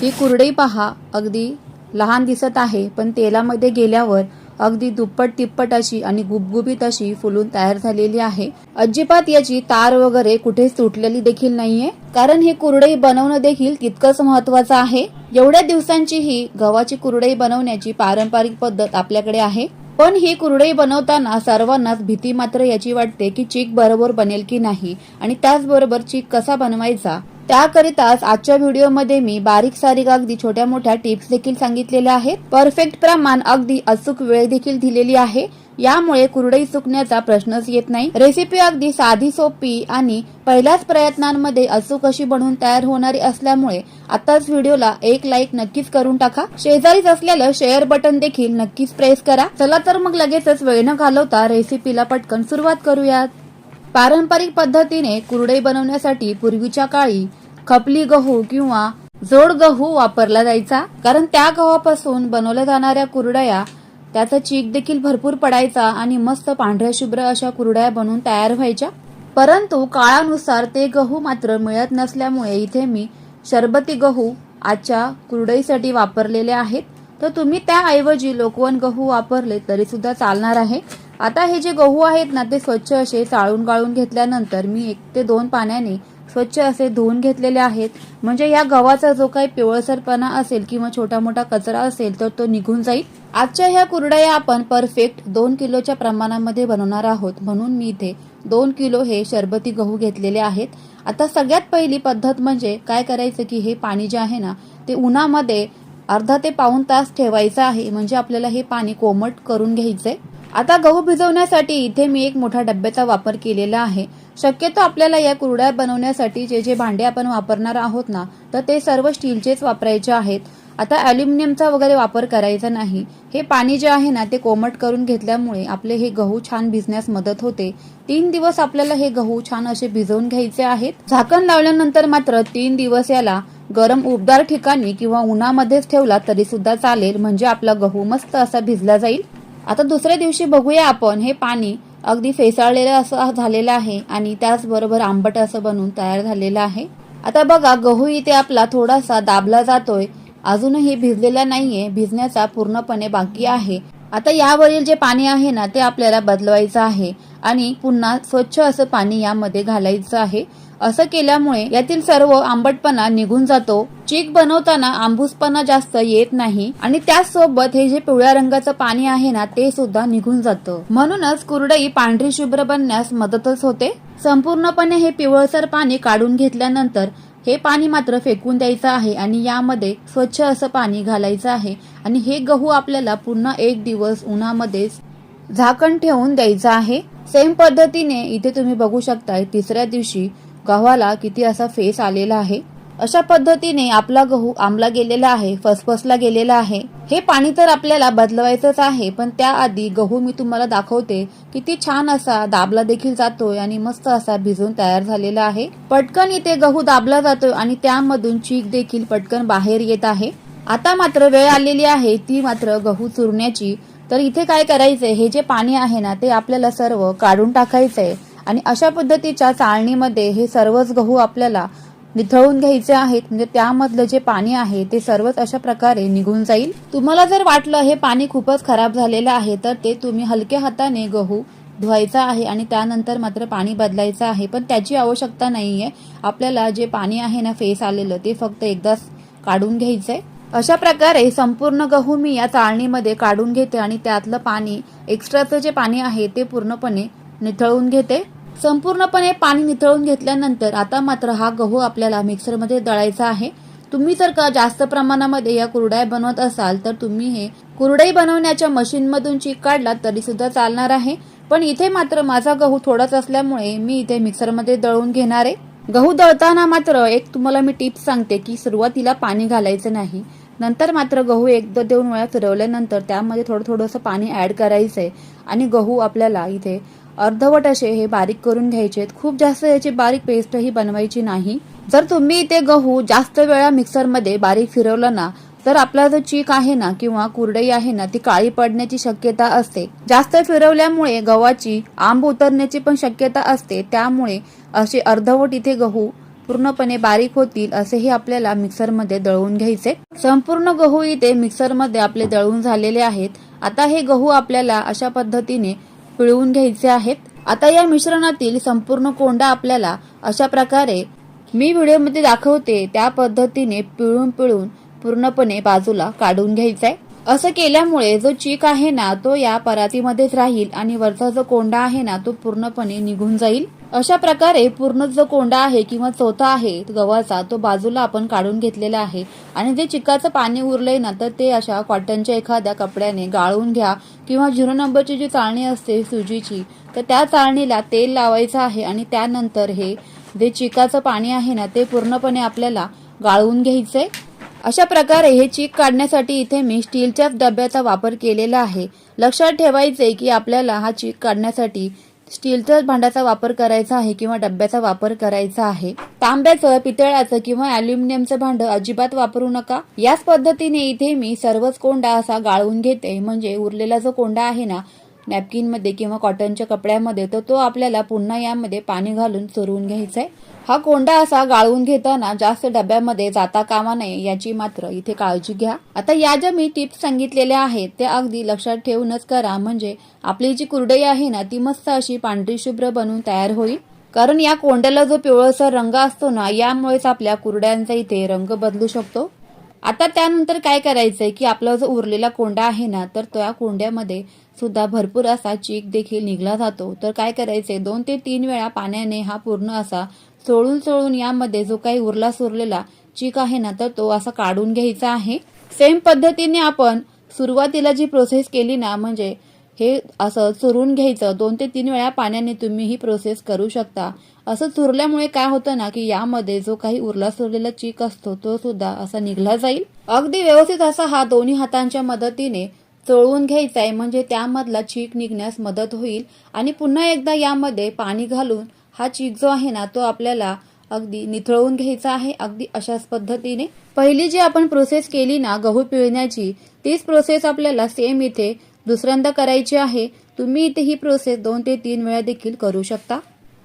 ही कुरडई पहा, अगदी लहान दिसत आहे, पण तेलामध्ये गेल्यावर अगदी दुप्पट तिप्पट अशी आणि गुबगुबीत अशी फुलून तयार झालेली आहे। अजिबात याची तार वगैरे कुठेच तुटलेली देखील नाहीये, कारण ही कुरडई बनवणं देखील तितकंच महत्वाचं आहे। एवढ्या दिवसांची ही गव्हाची कुरडई बनवण्याची पारंपरिक पद्धत आपल्याकडे आहे, पण ही कुरडई बनवताना सर्वांनाच भीती मात्र याची वाटते की चीक बरोबर बनेल की नाही आणि त्याचबरोबर चीक कसा बनवायचा। त्याकरिताच आजच्या व्हिडिओमध्ये मी बारीक सारीक अगदी छोट्या मोठ्या टिप्स देखील सांगितलेल्या आहेत। परफेक्ट प्रमाण, अगदी अचूक वेळ देखील दिलेली आहे, यामुळे कुरडई चुकण्याचा प्रश्नच येत नाही। रेसिपी अगदी साधी सोपी आणि पहिल्याच प्रयत्नांमध्ये अचूक अशी बनवून तयार होणारी असल्यामुळे आताच व्हिडिओला एक लाईक नक्कीच करून टाका। शेजारीच असलेलं शेअर बटन देखील नक्कीच प्रेस करा। चला तर मग लगेचच वेळ न घालवता रेसिपीला पटकन सुरुवात करूयात। पारंपरिक पद्धतीने कुरडई बनवण्यासाठी पूर्वीच्या काळी खपली गहू किंवा जोड गहू वापरला जायचा, कारण त्या गव्हापासून बनवल्या जाणाऱ्या कुरडया त्याचा चीक देखील भरपूर पडायचा आणि मस्त पांढऱ्या शुभ्र अशा कुरडया बनवून तयार व्हायच्या। परंतु काळानुसार ते गहू मात्र मिळत नसल्यामुळे इथे मी शरबती गहू आजच्या कुरडईसाठी वापरलेले आहेत, तर तुम्ही त्याऐवजी लोकवन गहू वापरले तरी सुद्धा चालणार आहे। आता हे जे गहू आहेत ना, ते स्वच्छ असे चाळून गाळून घेतल्यानंतर मी 1 ते 2 पाण्याने स्वच्छ असे धुवून घेतलेले आहेत, म्हणजे या गव्हाचा जो काही पिवळसरपणा असेल किंवा छोटा मोठा कचरा असेल तर तो निघून जाईल। आजच्या ह्या कुरडया आपण परफेक्ट 2 किलोच्या प्रमाणामध्ये बनवणार आहोत, म्हणून मी इथे 2 किलो हे शरबती गहू घेतलेले आहेत। आता सगळ्यात पहिली पद्धत म्हणजे काय करायचं की हे पाणी जे आहे ना, ते उन्हामध्ये अर्धा ते पाऊण तास ठेवायचं आहे, म्हणजे आपल्याला हे पाणी कोमट करून घ्यायचंय। आता गहू भिजवण्यासाठी इथे मी एक मोठा डब्याचा वापर केलेला आहे। शक्यतो आपल्याला या कुरड्या बनवण्यासाठी जे जे भांडे आपण वापरणार आहोत ना, तर ते सर्व स्टीलचेच वापरायचे आहेत। आता अॅल्युमिनियमचा वगैरे वापर करायचा नाही। हे पाणी जे आहे ना, ते कोमट करून घेतल्यामुळे आपले हे गहू छान भिजण्यास मदत होते। 3 दिवस आपल्याला हे गहू छान असे भिजवून घ्यायचे आहेत। झाकण लावल्यानंतर मात्र 3 दिवस याला गरम उबदार ठिकाणी किंवा उन्हामध्येच ठेवला तरी सुद्धा चालेल, म्हणजे आपला गहू मस्त असा भिजला जाईल। आता दुसऱ्या दिवशी बघूया आपण, हे पाणी अगदी फेसाळलेलं असं झालेलं आहे आणि त्याचबरोबर आंबट असं बनून तयार झालेलं आहे। आता बघा, गहू इथे आपला थोडासा दाबला जातोय, अजूनही भिजलेला नाहीये, भिजण्याचा पूर्णपणे बाकी आहे। आता यावरील जे पाणी आहे ना, ते आपल्याला बदलवायचं आहे आणि पुन्हा स्वच्छ असं पाणी यामध्ये घालायचं आहे। असं केल्यामुळे यातील सर्व आंबटपणा निघून जातो, चीक बनवताना आंबूसपणा जास्त येत नाही आणि त्याचसोबत हे जे पिवळ्या रंगाचं पाणी आहे ना, ते सुद्धा निघून जातं। म्हणूनच कुरडई पांढरी शुभ्र बनण्यास मदतच होते। संपूर्णपणे हे पिवळसर पाणी काढून घेतल्यानंतर हे पाणी मात्र फेकून द्यायचं आहे आणि यामध्ये स्वच्छ असं पाणी घालायचं आहे आणि हे गहू आपल्याला पुन्हा 1 दिवस उन्हामध्ये झाकण ठेवून द्यायचं आहे। सेम पद्धतीने इथे तुम्ही बघू शकताय, तिसऱ्या दिवशी गव्हाला किती असा फेस आलेला आहे। अशा पद्धतीने आपला गहू आंबला गेलेला आहे, फसफसला गेलेला आहे। हे पाणी तर आपल्याला बदलवायचंच आहे, पण त्याआधी गहू मी तुम्हाला दाखवते किती छान असा दाबला देखील जातोय आणि मस्त असा भिजून तयार झालेला आहे। पटकन इथे गहू दाबला जातोय आणि त्यामधून चीक देखील पटकन बाहेर येत आहे। आता मात्र वेळ आलेली आहे ती मात्र गहू चुरण्याची। तर इथे काय करायचंय, हे जे पाणी आहे ना, ते आपल्याला सर्व काढून टाकायचंय आणि अशा पद्धतीच्या चाळणीमध्ये हे सर्वच गहू आपल्याला निथळून घ्यायचे आहेत, म्हणजे त्यामधलं जे पाणी आहे ते सर्वच अशा प्रकारे निघून जाईल। तुम्हाला जर वाटलं हे पाणी खूपच खराब झालेलं आहे, तर ते तुम्ही हलक्या हाताने गहू धुवायचा आहे आणि त्यानंतर मात्र पाणी बदलायचं आहे, पण त्याची आवश्यकता नाहीये। आपल्याला जे पाणी आहे ना फेस आलेलं, ते फक्त एकदाच काढून घ्यायचंय। अशा प्रकारे संपूर्ण गहू मी या चाळणीमध्ये काढून घेते आणि त्यातलं पाणी, एक्स्ट्राचं जे पाणी आहे ते पूर्णपणे निथळून घेते। संपूर्णपणे पाणी निथळून घेतल्यानंतर आता मात्र हा गहू आपल्याला मिक्सरमध्ये दळायचा आहे। तुम्ही जर का जास्त प्रमाणामध्ये या कुरडया बनवत असाल तर तुम्ही हे कुरडई बनवण्याच्या मशीनमधून चीक काढला तरी सुद्धा चालणार आहे, पण इथे मात्र माझा गहू थोडाच असल्यामुळे मी इथे मिक्सरमध्ये दळून घेणार आहे। गहू दळताना मात्र एक तुम्हाला मी टिप्स सांगते की सुरुवातीला पाणी घालायचं नाही, नंतर मात्र गहू 1-2 वेळा फिरवल्यानंतर त्यामध्ये थोडंसं पाणी ऍड करायचंय आणि गहू आपल्याला इथे अर्धवट असे हे बारीक करून घ्यायचे। खूप जास्त याची बारीक पेस्टही बनवायची नाही। जर तुम्ही इथे गहू जास्त वेळा मिक्सरमध्ये बारीक फिरवलं ना, तर आपला जो चीक आहे ना किंवा कुरडई आहे ना, ती काळी पडण्याची शक्यता असते। जास्त फिरवल्यामुळे गव्हाची आंब उतरण्याची पण शक्यता असते, त्यामुळे असे अर्धवट इथे गहू पूर्णपणे बारीक होतील असेही आपल्याला मिक्सरमध्ये दळून घ्यायचे। संपूर्ण गहू इथे मिक्सरमध्ये आपले दळून झालेले आहेत। आता हे गहू आपल्याला अशा पद्धतीने पिळून घ्यायचे आहेत। आता या मिश्रणातील संपूर्ण कोंडा आपल्याला अशा प्रकारे मी व्हिडिओमध्ये दाखवते त्या पद्धतीने पिळून पूर्णपणे बाजूला काढून घ्यायचा आहे। असं केल्यामुळे जो चीक आहे ना तो या परातीमध्येच राहील आणि वरचा जो कोंडा आहे ना तो पूर्णपणे निघून जाईल। अशा प्रकारे पूर्ण जो कोंडा आहे किंवा चोथा आहे गव्हाचा तो बाजूला आपण काढून घेतलेला आहे। आणि जे चिकाचं पाणी उरलंय ना तर ते अशा कॉटनच्या एखाद्या कपड्याने गाळून घ्या किंवा 0 नंबरची जी चाळणी असते सुजीची तर त्या चाळणीला तेल लावायचं आहे आणि त्यानंतर हे जे चिकाचं पाणी आहे ना ते पूर्णपणे आपल्याला गाळून घ्यायचंय। अशा प्रकारे हे चीक काढण्यासाठी इथे मी स्टीलच्या डब्याचा वापर केलेला आहे। लक्षात ठेवायचे की आपल्याला हा चीक काढण्यासाठी स्टीलच्या भांड्याचा वापर करायचा आहे किंवा डब्याचा वापर करायचा आहे। तांब्याचं, पितळाचं किंवा अॅल्युमिनियमचं भांड अजिबात वापरू नका। याच पद्धतीने इथे मी सर्वच कोंडा असा गाळून घेते, म्हणजे उरलेला जो कोंडा आहे ना नॅपकिन मध्ये किंवा कॉटनच्या कपड्यामध्ये तर तो आपल्याला पुन्हा यामध्ये पाणी घालून चोरून घ्यायचा आहे। हा कोंडा असा गाळून घेताना जास्त डब्यामध्ये जाता कामा नये याची मात्र इथे काळजी घ्या। आता या ज्या मी टिप्स सांगितलेल्या आहेत त्या अगदी लक्षात ठेवूनच करा, म्हणजे आपली जी कुरडई आहे ना ती मस्त अशी पांढरी शुभ्र बनून तयार होईल। कारण या कोंड्याला जो पिवळसर रंग असतो ना यामुळेच आपल्या कुरड्यांचा इथे रंग बदलू शकतो। आता त्यानंतर काय करायचंय की आपला जो उरलेला कोंडा आहे ना तर त्या कोंड्यामध्ये सुद्धा भरपूर असा चीक देखील निघला जातो। तर काय करायचंय 2 ते 3 वेळा पाण्याने हा पूर्ण असा चोळून यामध्ये जो काही उरला सुरलेला चीक आहे ना तर तो असा काढून घ्यायचा आहे। सेम पद्धतीने आपण सुरुवातीला जी प्रोसेस केली ना, म्हणजे हे असं चुरून घ्यायचं 2 ते 3 वेळा पाण्याने तुम्ही ही प्रोसेस करू शकता। असं चुरल्यामुळे काय होतं ना की यामध्ये जो काही उरला सुरलेला चीक असतो तो सुद्धा असा निघला जाईल। अगदी व्यवस्थित असा हा दोन्ही हातांच्या मदतीने चोळून घ्यायचा आहे, म्हणजे त्यामधला चीक निघण्यास मदत होईल। आणि पुन्हा एकदा यामध्ये पाणी घालून हा चीक जो आहे ना तो आपल्याला अगदी निथळून घ्यायचा आहे। अगदी अशाच पद्धतीने पहिली जी आपण प्रोसेस केली ना गहू पिळण्याची तीच प्रोसेस आपल्याला सेम इथे दुसऱ्यांदा करायची आहे। तुम्ही इथे ही प्रोसेस 2 ते 3 वेळा देखील करू शकता।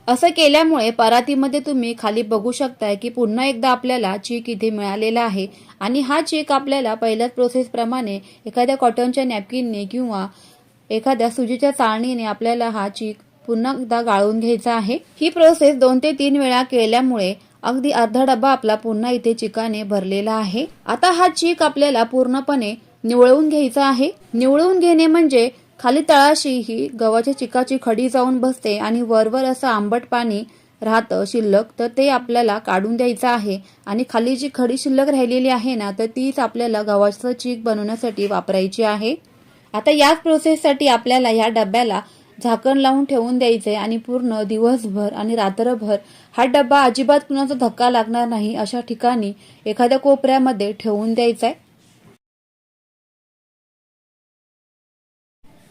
असं केल्यामुळे परातीमध्ये तुम्ही खाली बघू शकताय की पुन्हा एकदा आपल्याला चीक इथे मिळालेला आहे। आणि हा चीक आपल्याला पहिल्याच प्रोसेस प्रमाणे एखाद्या कॉटनच्या नॅपकिनने किंवा एखाद्या सुजीच्या चाळणीने आपल्याला हा चीक पुन्हा एकदा गाळून घ्यायचा आहे। ही प्रोसेस 2 ते 3 वेळा केल्यामुळे अगदी अर्धा डब्बा आपला पुन्हा इथे चिकाने भरलेला आहे। आता हा चीक आपल्याला पूर्णपणे निवळून घ्यायचा आहे। निवळून घेणे म्हणजे खाली तळाशी ही गव्हाच्या चिकाची खडी जाऊन बसते आणि वरवर असं आंबट पाणी राहतं शिल्लक, तर ते आपल्याला काढून द्यायचं आहे। आणि खाली जी खडी शिल्लक राहिलेली आहे ना तर तीच आपल्याला गव्हाचं चीक बनवण्यासाठी वापरायची आहे। आता याच प्रोसेससाठी आपल्याला या डब्याला झाकण लावून ठेवून द्यायचे आणि पूर्ण दिवसभर आणि रात्रभर हा डब्बा अजिबात कुणाचा धक्का लागणार नाही अशा ठिकाणी एखाद्या कोपऱ्यामध्ये ठेवून द्यायचा आहे।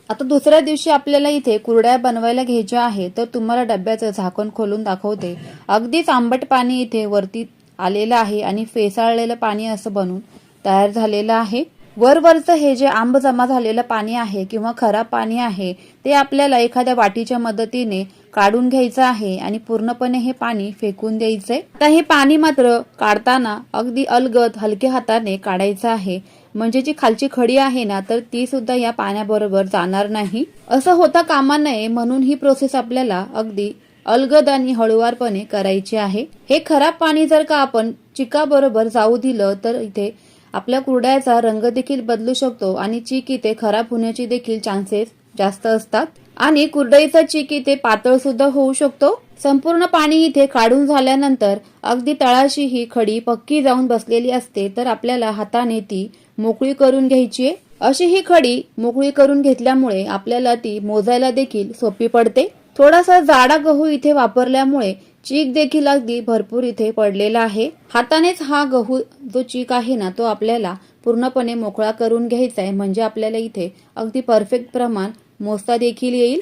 आता दुसऱ्या दिवशी आपल्याला इथे कुरड्या बनवायला घ्यायच्या आहे, तर तुम्हाला डब्याचं झाकण खोलून दाखवते। अगदीच आंबट पाणी इथे वरती आलेलं आहे आणि फेसाळलेलं पाणी असं बनून तयार झालेलं आहे। वरवरचं हे जे आंब जमा झालेलं पाणी आहे किंवा खराब पाणी आहे ते आपल्याला एखाद्या वाटीच्या मदतीने काढून घ्यायचं आहे आणि पूर्णपणे हे पाणी फेकून द्यायचंय। आता हे पाणी मात्र काढताना अगदी अलगद हलक्या हाताने काढायचं आहे, म्हणजे जी खालची खडी आहे ना तर ती सुद्धा या पाण्याबरोबर जाणार नाही। असं होता कामा नये म्हणून ही प्रोसेस आपल्याला अगदी अलगद आणि हळूवारपणे करायची आहे। हे खराब पाणी जर का आपण चिकाबरोबर जाऊ दिलं तर इथे आपल्या कुरड्याचा रंग देखील बदलू शकतो आणि चीक इथे खराब होण्याची देखील चान्सेस जास्त असतात आणि कुरडईचा चीक इथे पातळ सुद्धा होऊ शकतो। संपूर्ण पाणी इथे काढून झाल्यानंतर अगदी तळाशी ही खडी पक्की जाऊन बसलेली असते, तर आपल्याला हाताने ती मोकळी करून घ्यायची आहे। अशी ही खडी मोकळी करून घेतल्यामुळे आपल्याला ती मोजायला देखील सोपी पडते। थोडासा जाडा गहू इथे वापरल्यामुळे चीक देखील अगदी भरपूर इथे पडलेला आहे। हातानेच हा गहू जो चीक आहे ना तो आपल्याला पूर्णपणे मोकळा करून घ्यायचा आहे, म्हणजे आपल्याला इथे अगदी परफेक्ट प्रमाण मोजता देखील येईल।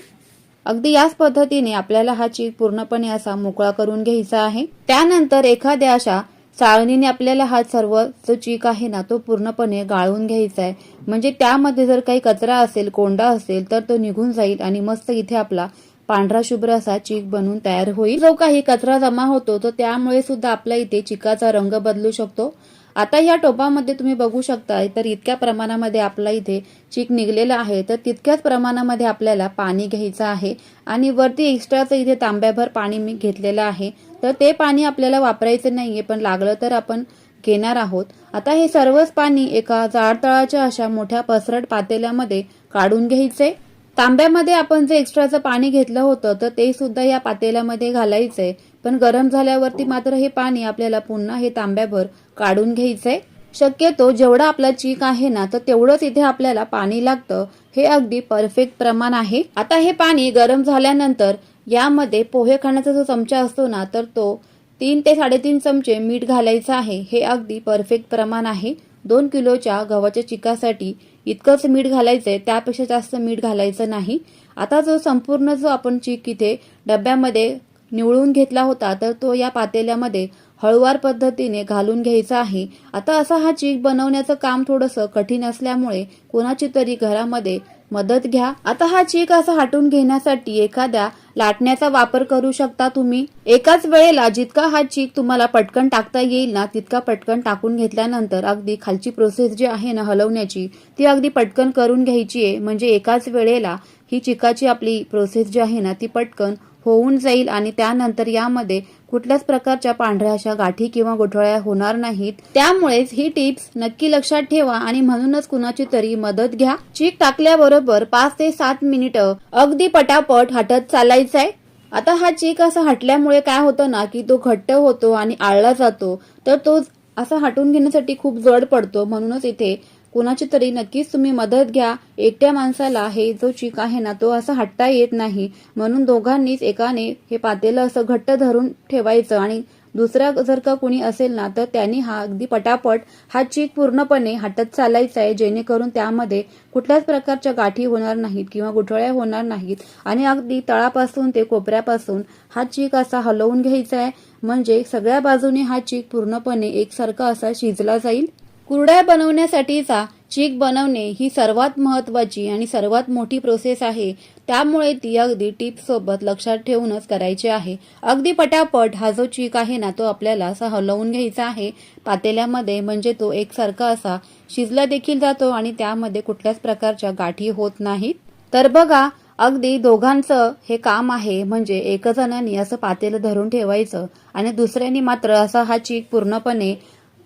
अगदी याच पद्धतीने आपल्याला हा चीक पूर्णपणे असा मोकळा करून घ्यायचा आहे। त्यानंतर एखाद्या अशा चाळणीने आपल्याला हा सर्व जो चीक आहे ना तो पूर्णपणे गाळून घ्यायचा आहे, म्हणजे त्यामध्ये जर काही कचरा असेल, कोंडा असेल तर तो निघून जाईल आणि मस्त इथे आपला पांढरा शुभ्र असा चीक बनून तयार होईल। जो काही कचरा जमा होतो तो त्यामुळे सुद्धा आपल्या इथे चिकाचा रंग बदलू शकतो। आता या टोपामध्ये तुम्ही बघू शकता तर इतक्या प्रमाणामध्ये आपला इथे चीक निघलेला आहे, तर तितक्याच प्रमाणामध्ये आपल्याला पाणी घ्यायचं आहे आणि वरती एक्स्ट्राचं इथे तांब्याभर पाणी मी घेतलेलं आहे, तर ते पाणी आपल्याला वापरायचं नाहीये, पण लागलं तर आपण घेणार आहोत। आता हे सर्वच पाणी एका जाड तळाच्या अशा मोठ्या पसरट पातेल्यामध्ये काढून घ्यायचे। तांब्यामध्ये आपण जे एक्स्ट्राचं पाणी घेतलं होतं तर ते सुद्धा या पातेल्यामध्ये घालायचंय, पण गरम झाल्यावरती मात्र हे पाणी आपल्याला पुन्हा हे तांब्याभर काढून घ्यायचंय। शक्यतो जेवढा आपला चीक आहे ना तर तेवढंच इथे आपल्याला पाणी लागतं, हे अगदी परफेक्ट प्रमाण आहे। आता हे पाणी गरम झाल्यानंतर यामध्ये पोहे खाण्याचा जो चमचा असतो ना तर तो 3 ते 3.5 चमचे मीठ घालायचं आहे, हे अगदी परफेक्ट प्रमाण आहे। 2 किलोच्या गव्हाच्या चिकासाठी इतकंच मीठ घालायचंय, त्यापेक्षा जास्त मीठ घालायचं नाही। आता जो संपूर्ण जो आपण चीक इथे डब्यामध्ये निवळून घेतला होता तर तो या पातेल्यामध्ये हळूवार पद्धतीने घालून घ्यायचा आहे। आता असा हा चीक बनवण्याचं काम थोडंसं कठीण असल्यामुळे कोणाची तरी घरामध्ये मदत घ्या। आता हा चीक असा हटून घेण्यासाठी एखाद्या लाटण्याचा वापर करू शकता तुम्ही। एकाच वेळेला जितका हा चीक तुम्हाला पटकन टाकता येईल ना तितका पटकन टाकून घेतल्यानंतर अगदी खालची प्रोसेस जी आहे ना हलवण्याची ती अगदी पटकन करून घ्यायची आहे, म्हणजे एकाच वेळेला ही चिकाची आपली प्रोसेस जी आहे ना ती पटकन होऊन जाईल आणि त्यानंतर यामध्ये कुठल्याच प्रकारच्या पांढऱ्या अशा गाठी किंवा गुठळ्या होणार नाहीत। त्यामुळेच ही टिप्स नक्की लक्षात ठेवा आणि म्हणूनच कुणाची तरी मदत घ्या। चीक टाकल्याबरोबर 5 ते 7 मिनिटं अगदी पटापट हटत चालायचंय। आता हा चीक असा हटल्यामुळे काय होतं ना की तो घट्ट होतो आणि आळला जातो, तर तो असा हटून घेण्यासाठी खूप जड पडतो, म्हणूनच इथे कुणाची तरी नक्कीच तुम्ही मदत घ्या। एकट्या माणसाला हे जो चीक आहे ना तो असा हटता येत नाही, म्हणून दोघांनीच एकाने हे पातेलं असं घट्ट धरून ठेवायचं आणि दुसरा जर का कोणी असेल ना तर त्यांनी हा अगदी पटापट हा चीक पूर्णपणे हटत चालायचा आहे, जेणेकरून त्यामध्ये कुठल्याच प्रकारच्या गाठी होणार नाहीत किंवा गुठळ्या होणार नाहीत आणि अगदी तळापासून ते कोपऱ्यापासून हा चीक असा हलवून घ्यायचा आहे, म्हणजे सगळ्या बाजूने हा चीक पूर्णपणे एकसारखा असा शिजला जाईल। कुरडया बनवण्यासाठीचा चीक बनवणे ही सर्वात महत्त्वाची आणि सर्वात मोठी प्रोसेस आहे, त्यामुळे ती अगदी टिप्स सोबत लक्षात ठेवूनच करायची आहे। अगदी पटापट हा जो चीक आहे ना तो आपल्याला असा हलवून घ्यायचा आहे पातेल्यामध्ये, म्हणजे तो एकसारखा असा शिजला देखील जातो आणि त्यामध्ये कुठल्याच प्रकारच्या गाठी होत नाहीत। तर बघा अगदी दोघांचं हे काम आहे, म्हणजे एक जणांनी असं पातेलं धरून ठेवायचं आणि दुसऱ्यानी मात्र असा हा चीक पूर्णपणे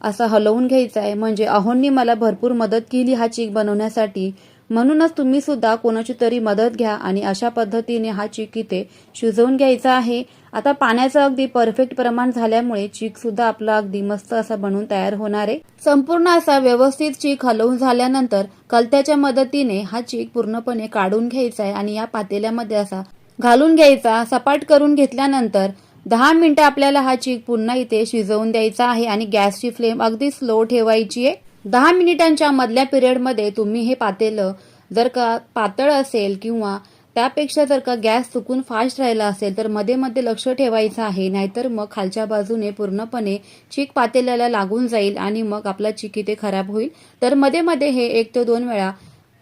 असं हलवून घ्यायचं आहे। म्हणजे अहोंनी मला भरपूर मदत केली हा चीक बनवण्यासाठी, म्हणूनच तुम्ही सुद्धा कोणाची तरी मदत घ्या आणि अशा पद्धतीने हा चीक इथे शिजवून घ्यायचा आहे। आता पाण्याचं अगदी परफेक्ट प्रमाण झाल्यामुळे चीक सुद्धा आपला अगदी मस्त असा बनून तयार होणार आहे। संपूर्ण असा व्यवस्थित चीक हलवून झाल्यानंतर कलत्याच्या मदतीने हा चीक पूर्णपणे काढून घ्यायचा आहे आणि या पातेल्यामध्ये असा घालून घ्यायचा। सपाट करून घेतल्यानंतर 10 मिनिटं आपल्याला हा चीक पुन्हा इथे शिजवून द्यायचा आहे आणि गॅसची फ्लेम अगदी स्लो ठेवायची आहे। 10 मिनिटांच्या मधल्या पिरियडमध्ये तुम्ही हे पातेलं जर का पातळ असेल किंवा त्यापेक्षा जर का गॅस चुकून फास्ट राहिला असेल तर मध्ये मध्ये लक्ष ठेवायचं आहे, नाहीतर मग खालच्या बाजूने पूर्णपणे चीक पातेल्याला लागून जाईल आणि मग आपला चीक इथे खराब होईल। तर मध्ये मध्ये हे 1 ते 2 वेळा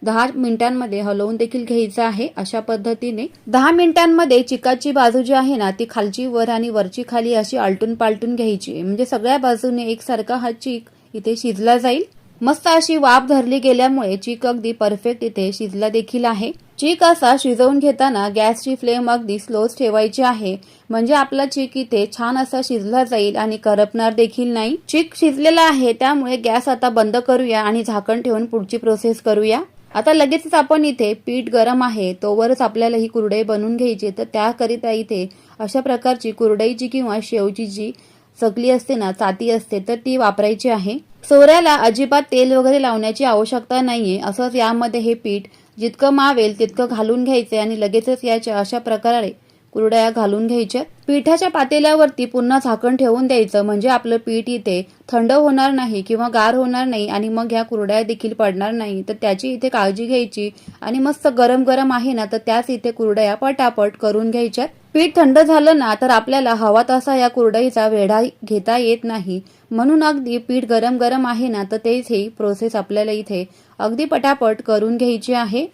10 मिनिटांमध्ये हलवून देखील घ्यायचं आहे। अशा पद्धतीने 10 मिनिटांमध्ये चिकाची बाजू जी आहे ना ती खालची वर आणि वरची खाली अशी आलटून पालटून घ्यायची, म्हणजे सगळ्या बाजूने एकसारखा हा चीक इथे शिजला जाईल। मस्त अशी वाफ धरली गेल्यामुळे चीक अगदी परफेक्ट इथे शिजला देखील आहे। चीक असा शिजवून घेताना गॅसची फ्लेम अगदी स्लोच ठेवायची आहे, म्हणजे आपला चीक इथे छान असा शिजला जाईल आणि करपणार देखील नाही। चीक शिजलेला आहे त्यामुळे गॅस आता बंद करूया आणि झाकण ठेवून पुढची प्रोसेस करूया। आता लगेचच आपण इथे पीठ गरम आहे तोवरच आपल्याला ही कुरडई बनवून घ्यायची, तर त्याकरिता इथे अशा प्रकारची कुरडईची किंवा शेवची जी चकली असते ना चाती असते तर ती वापरायची आहे। सोऱ्याला अजिबात तेल वगैरे लावण्याची आवश्यकता नाहीये। असंच यामध्ये हे पीठ जितकं मावेल तितकं घालून घ्यायचे आणि लगेचच याच्या अशा प्रकारे कुरडया घालून घ्यायच्या। पिठाच्या पातेल्यावरती पुन्हा झाकण ठेवून द्यायचं, म्हणजे आपलं पीठ इथे थंड होणार नाही किंवा गार होणार नाही आणि मग ह्या कुरडया देखील पडणार नाही, तर त्याची इथे काळजी घ्यायची। आणि मस्त गरम गरम आहे ना तर त्याच इथे कुरडया पटापट करून घ्यायच्या। पीठ थंड झालं ना तर आपल्याला हवा तसा या कुरडईचा वेढा घेता येत नाही, म्हणून अगदी पीठ गरम गरम आहे ना तर तेच ही प्रोसेस आपल्याला इथे अगदी पटापट करून घ्यायची आहे।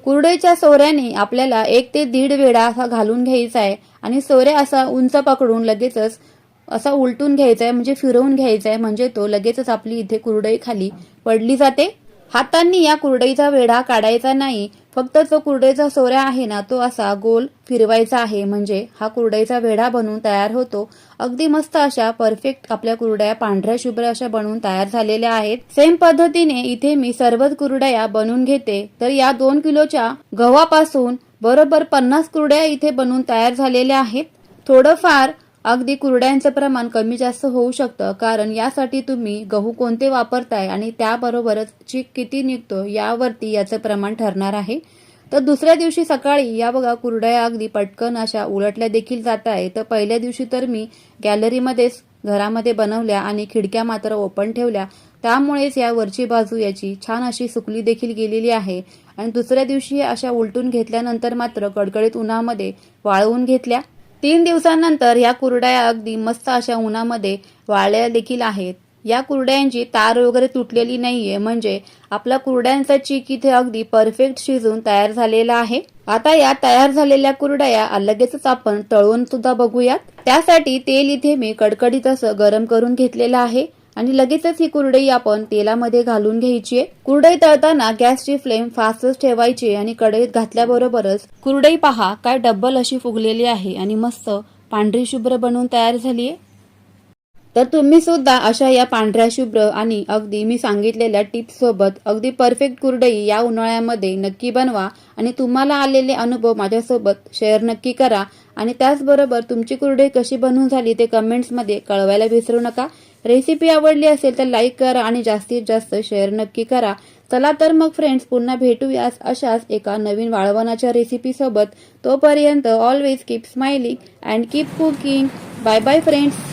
कुरडईच्या सोऱ्याने आपल्याला 1 ते 1.5 वेळा असा घालून घ्यायचा आहे आणि सोऱ्या असा उंच पकडून लगेचच असा उलटून घ्यायचा आहे, म्हणजे फिरवून घ्यायचा आहे, म्हणजे तो लगेचच आपली इथे कुरडई खाली पडली जाते. हातांनी या कुरडईचा वेढा काढायचा नाही, फक्त जो कुरडईचा सोऱ्या आहे ना तो असा गोल फिरवायचा आहे, म्हणजे हा कुरडईचा वेढा बनून तयार होतो. अगदी मस्त अशा परफेक्ट आपल्या कुरडया पांढऱ्या शुभ्र अशा बनवून तयार झालेल्या आहेत. सेम पद्धतीने इथे मी सर्वच कुरडया बनवून घेते. तर या 2 किलोच्या गव्हापासून बरोबर 50 कुरडया इथे बनवून तयार झालेल्या आहेत. थोडंफार अगदी कुरड्यांचं प्रमाण कमी जास्त होऊ शकतं, कारण यासाठी तुम्ही गहू कोणते वापरताय आणि त्याबरोबरच चीक किती निघतो यावरती याचं प्रमाण ठरणार आहे. तर दुसऱ्या दिवशी सकाळी या बघा कुरड्या अगदी पटकन अशा उलटल्या देखील जात आहे. तर पहिल्या दिवशी तर मी गॅलरीमध्येच घरामध्ये बनवल्या आणि खिडक्या मात्र ओपन ठेवल्या, त्यामुळेच या वरची बाजू याची छान अशी सुकली देखील गेलेली आहे. आणि दुसऱ्या दिवशी अशा उलटून घेतल्यानंतर मात्र कडकडीत उन्हामध्ये वाळवून घेतल्या. 3 दिवसांनंतर या कुरडया अगदी मस्त अशा उन्हामध्ये वाळल्या देखील आहेत. या कुरड्यांची तार वगैरे तुटलेली नाहीये, म्हणजे आपला कुरड्यांचा चीक इथे अगदी परफेक्ट शिजून तयार झालेला आहे. आता या तयार झालेल्या कुरडया लगेचच आपण तळून सुद्धा बघूयात. त्यासाठी तेल इथे मी कडकडीत असं गरम करून घेतलेलं आहे आणि लगेचच ही कुरडई आपण तेलामध्ये घालून घ्यायची आहे. कुरडई तळताना गॅसची फ्लेम फास्टच ठेवायची आणि कढईत घातल्याबरोबरच कुरडई पहा काय डब्बल अशी फुगलेली आहे आणि मस्त पांढरी शुभ्र बनवून तयार झाली आहे. तर तुम्ही सुद्धा अशा या पांढऱ्या शुभ्र आणि अगदी मी सांगितलेल्या टिप्स सोबत अगदी परफेक्ट कुरडई या उन्हाळ्यामध्ये नक्की बनवा आणि तुम्हाला आलेले अनुभव माझ्यासोबत शेअर नक्की करा. आणि त्याचबरोबर तुमची कुरडई कशी बनवून झाली ते कमेंट्समध्ये कळवायला विसरू नका. रेसिपी आवडली असेल तर लाईक करा आणि जास्तीत जास्त शेअर नक्की करा. चला तर मग फ्रेंड्स, पुन्हा भेटूयाच अशाच एका नवीन वाळवणाच्या रेसिपी सोबत. तोपर्यंत always keep smiling and keep cooking. Bye bye friends.